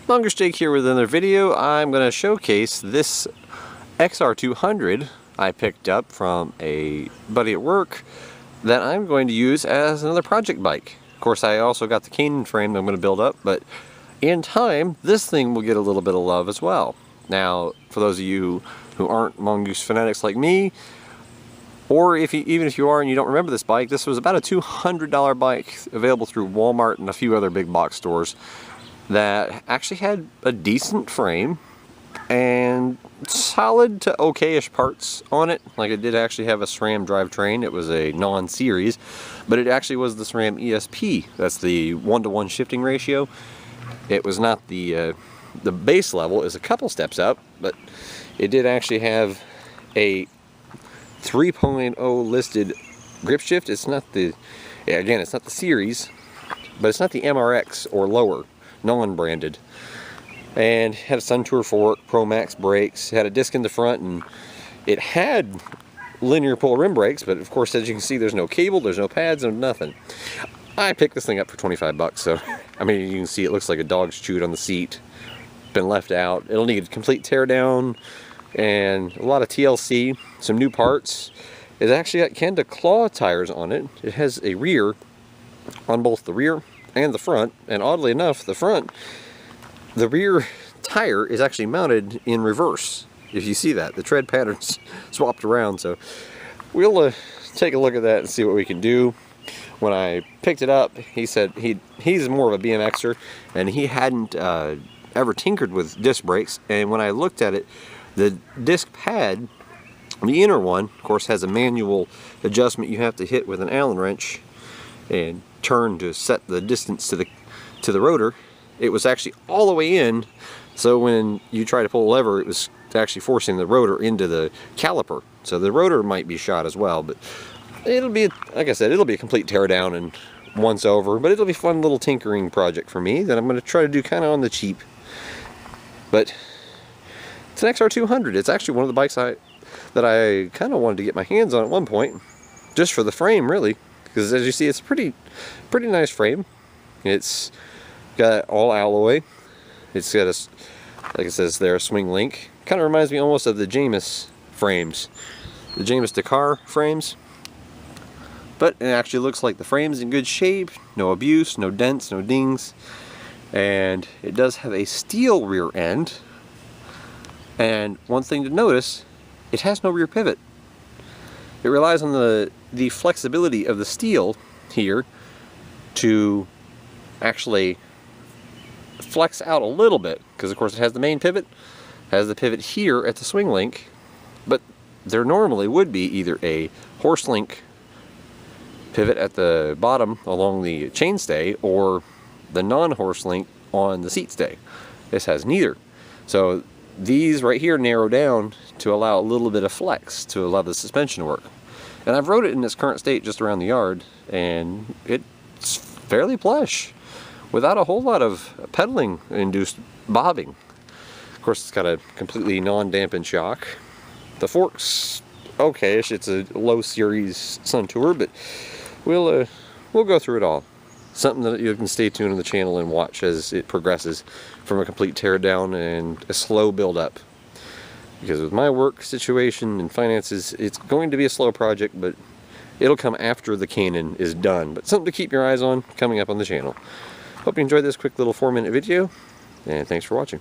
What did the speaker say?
Mongoose Jake here with another video. I'm going to showcase this XR200 I picked up from a buddy at work that I'm going to use as another project bike. Of course, I also got the Canaan frame that I'm going to build up, but in time, this thing will get a little bit of love as well. Now, for those of you who aren't Mongoose fanatics like me, or even if you are and you don't remember this bike, this was about a $200 bike available through Walmart and a few other big box stores that actually had a decent frame and solid to okay-ish parts on it. Like, it did actually have a SRAM drivetrain. It was a non-series, but it actually was the SRAM ESP. That's the 1-to-1 shifting ratio. It was not the base level. Is a couple steps up, but it did actually have a 3.0 listed grip shift. It's not the, again, it's not the series, but it's not the MRX or lower, non-branded. And had a Suntour fork, Pro Max brakes, had a disc in the front, and it had linear pull rim brakes, but of course, as you can see, there's no cable, there's no pads, no nothing. I picked this thing up for 25 bucks, so I mean, you can see it looks like a dog's chewed on the seat, been left out. It'll need a complete tear down and a lot of TLC, some new parts. It's actually got Kenda claw tires on it. It has a rear on both the rear and the front, and oddly enough, the rear tire is actually mounted in reverse. If you see that, the tread pattern's swapped around, so we'll take a look at that and see what we can do. When I picked it up, he said he's more of a BMXer, and he hadn't ever tinkered with disc brakes, and when I looked at it, the disc pad, the inner one, of course, has a manual adjustment you have to hit with an Allen wrench and turn to set the distance to the rotor. It was actually all the way in, so when you try to pull a lever, it was actually forcing the rotor into the caliper. So the rotor might be shot as well, but it'll be, like I said, it'll be a complete teardown and once over, but it'll be a fun little tinkering project for me that I'm going to try to do kind of on the cheap. But it's an XR200. It's actually one of the bikes that I kind of wanted to get my hands on at one point, just for the frame, really, because as you see, it's a pretty nice frame. It's got all alloy. It's got a, like it says there, a swing link. Kind of reminds me almost of the Jamis frames, the Jamis Dakar frames. But it actually looks like the frame's in good shape, no abuse, no dents, no dings. And it does have a steel rear end. And one thing to notice, it has no rear pivot. It relies on the flexibility of the steel here to actually flex out a little bit, because of course it has the main pivot, has the pivot here at the swing link, but there normally would be either a horse link pivot at the bottom along the chainstay or the non-horse link on the seat stay. This has neither. So these right here narrow down to allow a little bit of flex to allow the suspension to work. And I've rode it in its current state just around the yard, and it's fairly plush without a whole lot of pedaling induced bobbing. Of course, it's got a completely non-dampened shock. The fork's okay-ish. It's a low series Suntour, but we'll go through it all. Something that you can stay tuned on the channel and watch as it progresses from a complete teardown and a slow build up. Because with my work situation and finances, it's going to be a slow project, but it'll come after the Canaan is done. But something to keep your eyes on coming up on the channel. Hope you enjoyed this quick little 4-minute video, and thanks for watching.